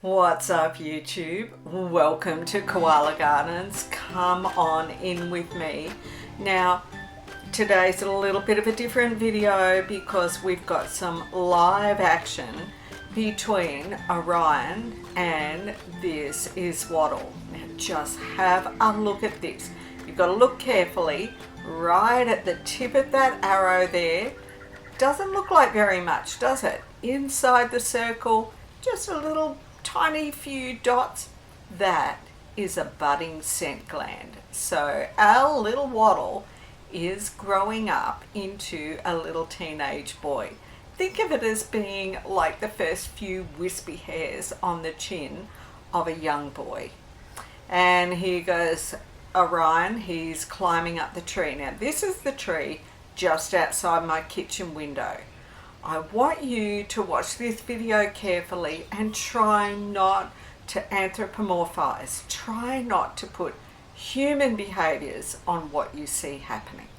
What's up YouTube? Welcome to Koala Gardens. Come on in with me. Now today's a little bit of a different video because we've got some live action between Orion and this is Wattle. Now just have a look at this. You've got to look carefully right at the tip of that arrow there. Doesn't look like very much, does it? Inside the circle, just a little tiny few dots. That is a budding scent gland. So our little Wattle is growing up into a little teenage boy. Think of it as being like the first few wispy hairs on the chin of a young boy. And here goes Orion. He's climbing up the tree. Now this is the tree just outside my kitchen window. I want you to watch this video carefully and try not to anthropomorphize. Try not to put human behaviors on what you see happening.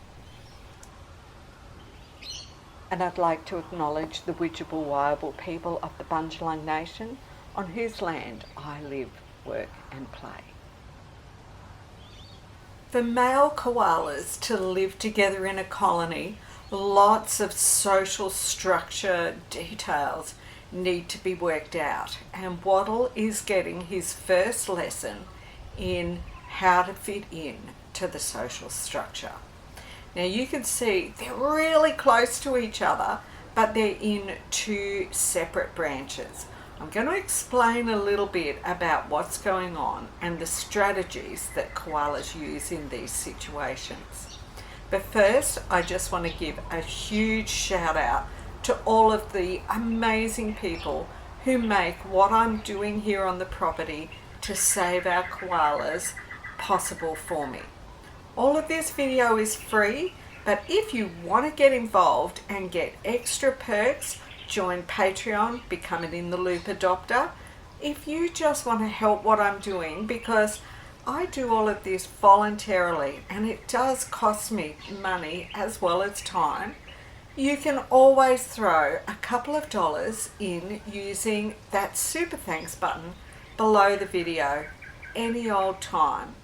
And I'd like to acknowledge the Widjabul Wyabul people of the Bundjalung Nation, on whose land I live, work and play. For male koalas to live together in a colony, lots of social structure details need to be worked out, and Wattle is getting his first lesson in how to fit in to the social structure. Now you can see they're really close to each other, but they're in two separate branches. I'm going to explain a little bit about what's going on and the strategies that koalas use in these situations. But first, I just want to give a huge shout out to all of the amazing people who make what I'm doing here on the property to save our koalas possible for me. All of this video is free, but if you want to get involved and get extra perks, join Patreon, become an In the Loop adopter. If you just want to help what I'm doing, because I do all of this voluntarily and it does cost me money as well as time, you can always throw a couple of dollars in using that super thanks button below the video any old time.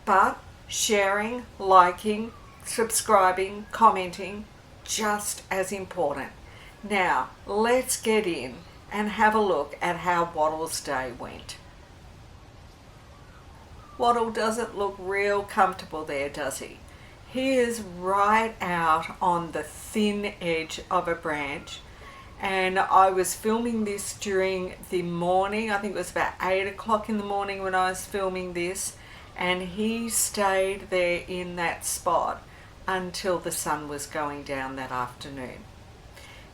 But sharing, liking, subscribing, commenting, just as important. Now let's get in and have a look at how Wattle's day went. Wattle doesn't look real comfortable there, does he? He is right out on the thin edge of a branch, and I was filming this during the morning. I think it was about 8 o'clock in the morning when I was filming this, and he stayed there in that spot until the sun was going down that afternoon.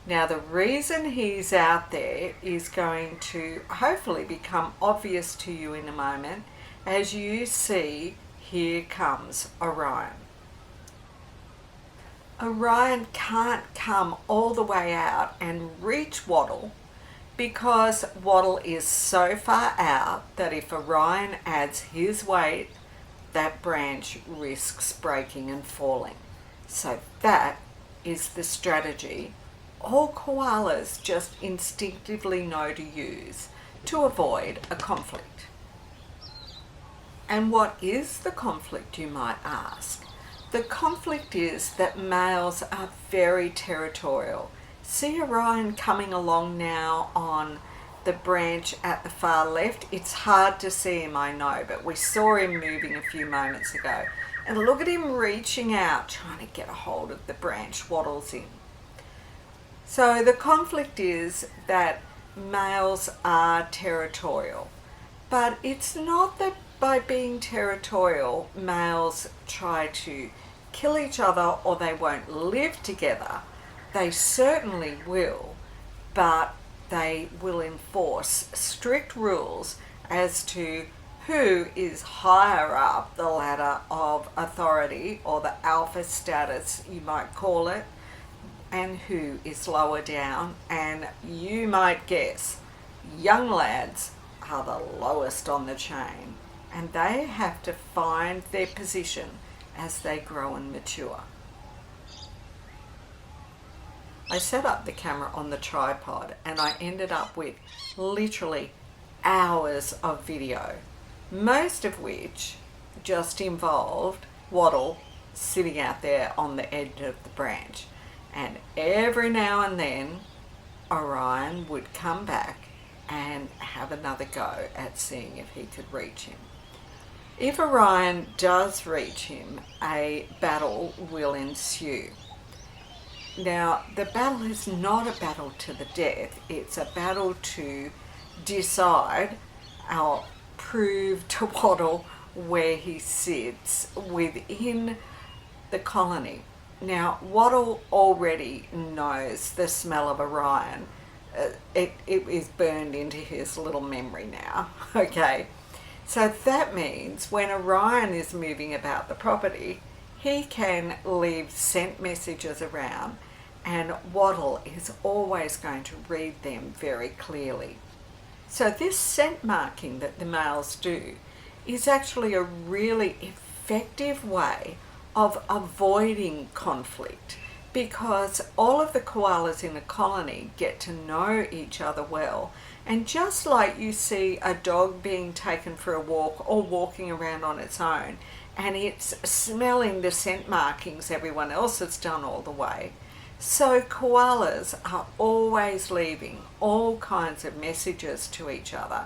Now the reason he's out there is going to hopefully become obvious to you in a moment. As you see, here comes Orion. Orion can't come all the way out and reach Wattle because Wattle is so far out that if Orion adds his weight, that branch risks breaking and falling. So that is the strategy all koalas just instinctively know to use to avoid a conflict. And what is the conflict, you might ask? The conflict is that males are very territorial. See Orion coming along now on the branch at the far left? It's hard to see him, I know, but we saw him moving a few moments ago. And look at him reaching out, trying to get a hold of the branch Wattle's in. So the conflict is that males are territorial, but it's not that by being territorial males try to kill each other or they won't live together. They certainly will, but they will enforce strict rules as to who is higher up the ladder of authority, or the alpha status you might call it, and who is lower down. And you might guess young lads are the lowest on the chain, and they have to find their position as they grow and mature. I set up the camera on the tripod and I ended up with literally hours of video, most of which just involved Wattle sitting out there on the edge of the branch. And every now and then Orion would come back and have another go at seeing if he could reach him. If Orion does reach him, a battle will ensue. Now, the battle is not a battle to the death, it's a battle to decide or prove to Wattle where he sits within the colony. Now, Wattle already knows the smell of Orion. It is burned into his little memory now, okay? So that means when Orion is moving about the property, he can leave scent messages around, and Wattle is always going to read them very clearly. So this scent marking that the males do is actually a really effective way of avoiding conflict, because all of the koalas in a colony get to know each other well. And just like you see a dog being taken for a walk or walking around on its own, and it's smelling the scent markings everyone else has done all the way, so koalas are always leaving all kinds of messages to each other,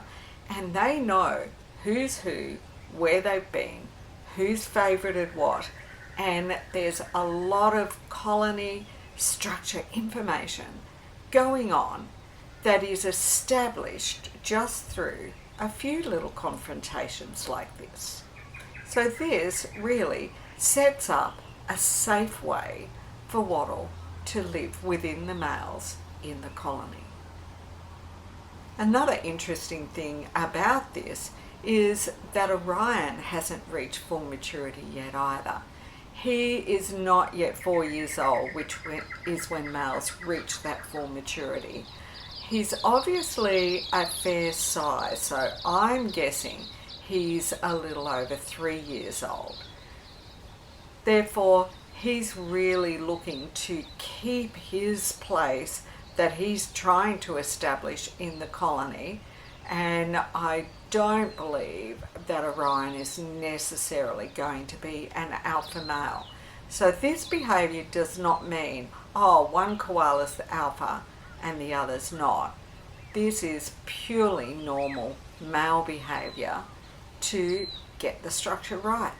and they know who's who, where they've been, who's favorited what, and there's a lot of colony structure information going on that is established just through a few little confrontations like this. So this really sets up a safe way for Wattle to live within the males in the colony. Another interesting thing about this is that Orion hasn't reached full maturity yet either. He is not yet 4 years old, which is when males reach that full maturity. He's obviously a fair size, so I'm guessing he's a little over 3 years old. Therefore, he's really looking to keep his place that he's trying to establish in the colony, and I don't believe that Orion is necessarily going to be an alpha male. So this behaviour does not mean, oh, one koala is the alpha and the other's not. This is purely normal male behaviour to get the structure right.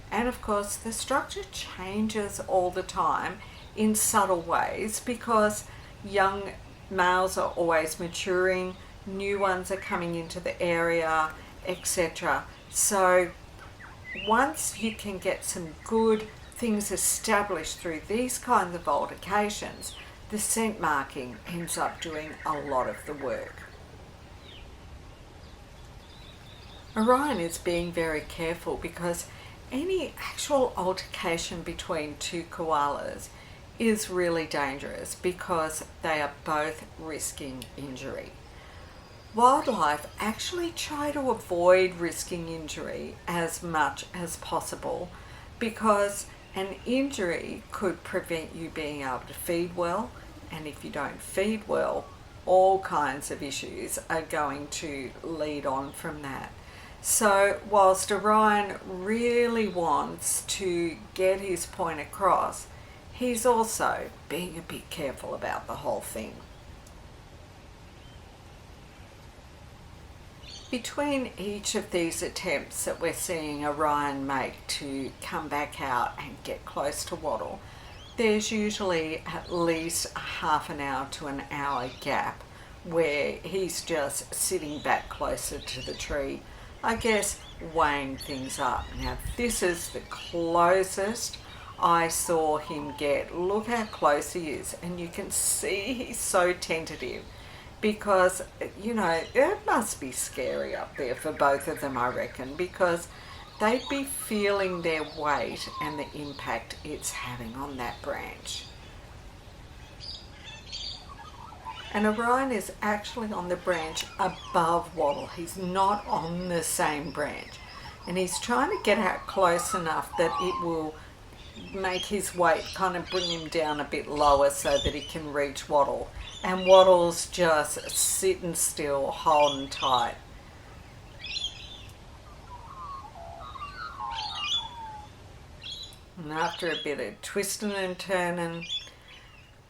And of course, the structure changes all the time in subtle ways, because young males are always maturing, new ones are coming into the area, etc. So once you can get some good things established through these kinds of altercations, the scent marking ends up doing a lot of the work. Orion is being very careful, because any actual altercation between two koalas is really dangerous, because they are both risking injury. Wildlife actually try to avoid risking injury as much as possible, because an injury could prevent you being able to feed well, and if you don't feed well, all kinds of issues are going to lead on from that. So whilst Orion really wants to get his point across, he's also being a bit careful about the whole thing. Between each of these attempts that we're seeing Orion make to come back out and get close to Wattle, there's usually at least a half an hour to an hour gap where he's just sitting back closer to the tree, I guess weighing things up. Now this is the closest I saw him get. Look how close he is, and you can see he's so tentative, because, you know, it must be scary up there for both of them, I reckon, because they'd be feeling their weight and the impact it's having on that branch. And Orion is actually on the branch above Wattle. He's not on the same branch. And he's trying to get out close enough that it will make his weight kind of bring him down a bit lower so that he can reach Wattle. And Wattle's just sitting still, holding tight. And after a bit of twisting and turning,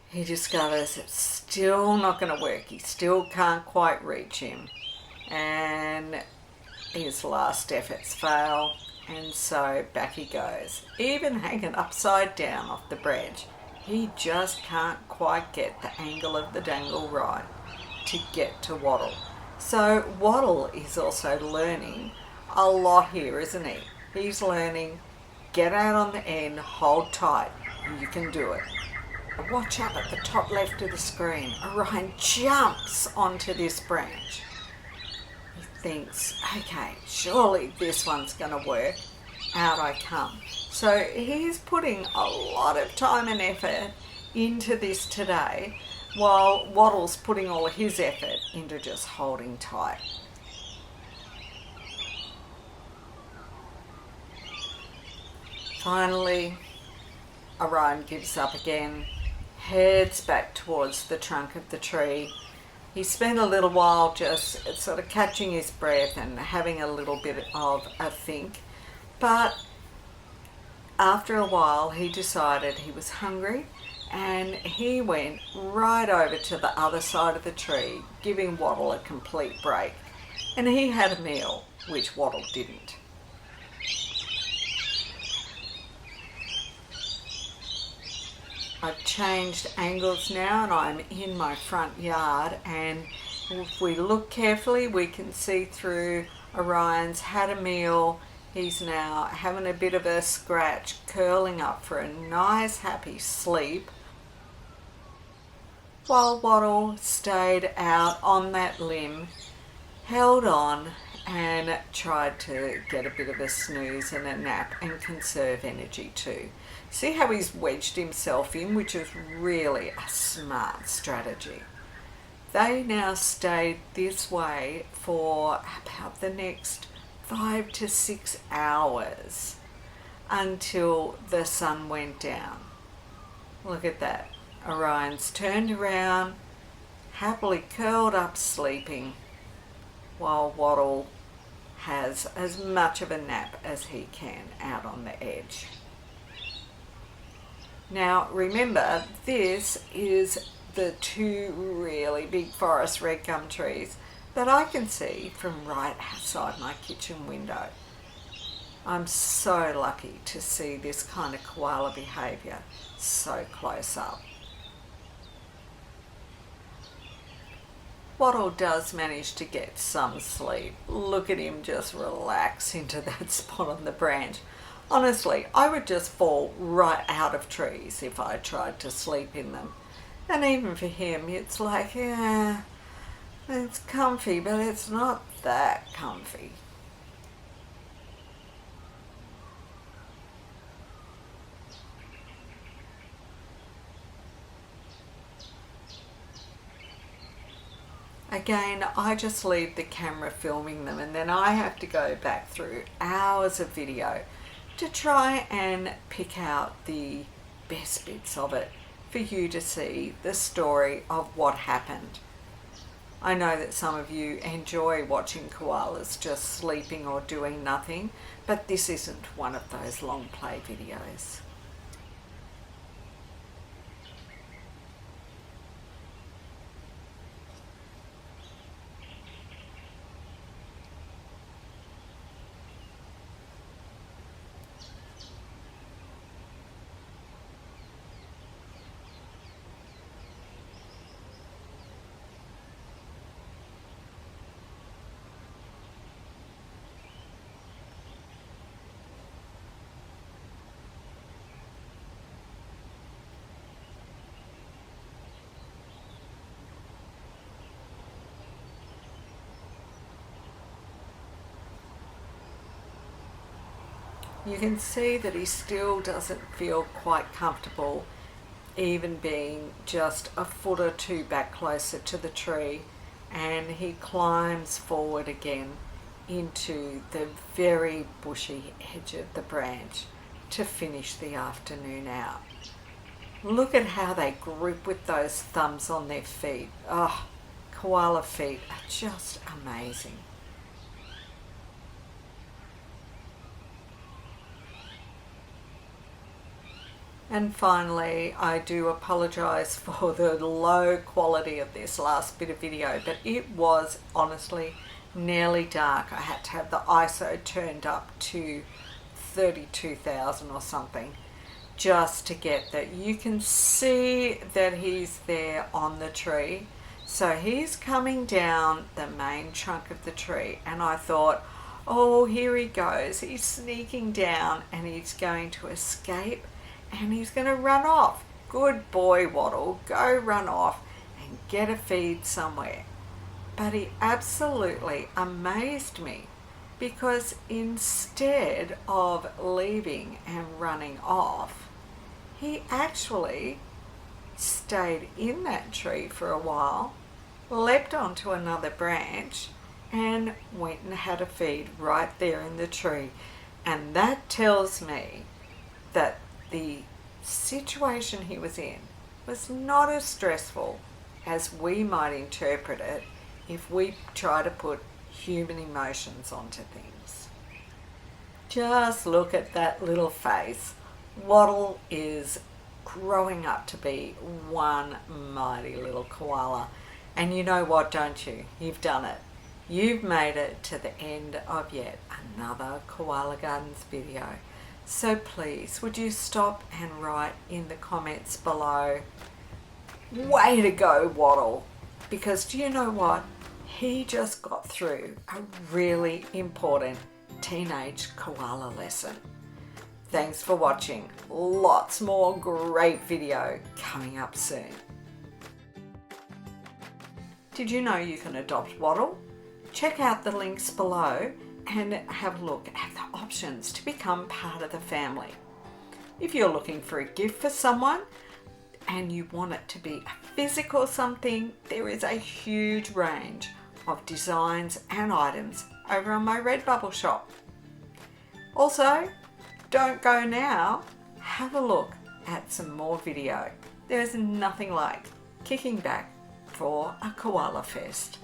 he discovers it's still not going to work. He still can't quite reach him. And his last efforts fail. And so back he goes. Even hanging upside down off the branch, he just can't quite get the angle of the dangle right to get to Wattle. So Wattle is also learning a lot here, isn't he? He's learning, get out on the end, hold tight, you can do it. Watch out at the top left of the screen. Orion jumps onto this branch. He thinks, okay, surely this one's going to work. Out I come. So he's putting a lot of time and effort into this today, while Wattle's putting all his effort into just holding tight. Finally, Orion gives up again, heads back towards the trunk of the tree. He spent a little while just sort of catching his breath and having a little bit of a think, but after a while he decided he was hungry, and he went right over to the other side of the tree, giving Wattle a complete break. And he had a meal, which Wattle didn't. I've changed angles now and I'm in my front yard, and if we look carefully we can see through. Orion's had a meal. He's now having a bit of a scratch, curling up for a nice happy sleep, while Wattle stayed out on that limb, held on and tried to get a bit of a snooze and a nap and conserve energy too. See how he's wedged himself in, which is really a smart strategy. They now stayed this way for about the next 5 to 6 hours until the sun went down. Look at that. Orion's turned around, happily curled up sleeping, while Wattle has as much of a nap as he can out on the edge. Now remember, this is the 2 really big forest red gum trees that I can see from right outside my kitchen window. I'm so lucky to see this kind of koala behaviour so close up. Wattle does manage to get some sleep. Look at him just relax into that spot on the branch. Honestly, I would just fall right out of trees if I tried to sleep in them. And even for him, it's like, yeah, it's comfy, but it's not that comfy. Again, I just leave the camera filming them, and then I have to go back through hours of video to try and pick out the best bits of it for you to see the story of what happened. I know that some of you enjoy watching koalas just sleeping or doing nothing, but this isn't one of those long play videos. You can see that he still doesn't feel quite comfortable even being just a foot or 2 back closer to the tree, and he climbs forward again into the very bushy edge of the branch to finish the afternoon out. Look at how they grip with those thumbs on their feet. Oh, koala feet are just amazing. And finally, I do apologise for the low quality of this last bit of video, but it was honestly nearly dark. I had to have the ISO turned up to 32,000 or something just to get that. You can see that he's there on the tree. So he's coming down the main trunk of the tree, and I thought, oh, here he goes. He's sneaking down and he's going to escape. And he's going to run off. Good boy, Wattle. Go run off and get a feed somewhere. But he absolutely amazed me, because instead of leaving and running off, he actually stayed in that tree for a while, leapt onto another branch and went and had a feed right there in the tree. And that tells me that the situation he was in was not as stressful as we might interpret it if we try to put human emotions onto things. Just look at that little face. Wattle is growing up to be one mighty little koala. And you know what, don't you? You've done it. You've made it to the end of yet another Koala Gardens video. So please, would you stop and write in the comments below, way to go, Wattle? Because do you know what? He just got through a really important teenage koala lesson. Thanks for watching. Lots more great video coming up soon. Did you know you can adopt Wattle? Check out the links below and have a look at the options to become part of the family. If you're looking for a gift for someone and you want it to be a physical something, there is a huge range of designs and items over on my Redbubble shop. Also, don't go now. Have a look at some more video. There is nothing like kicking back for a koala fest.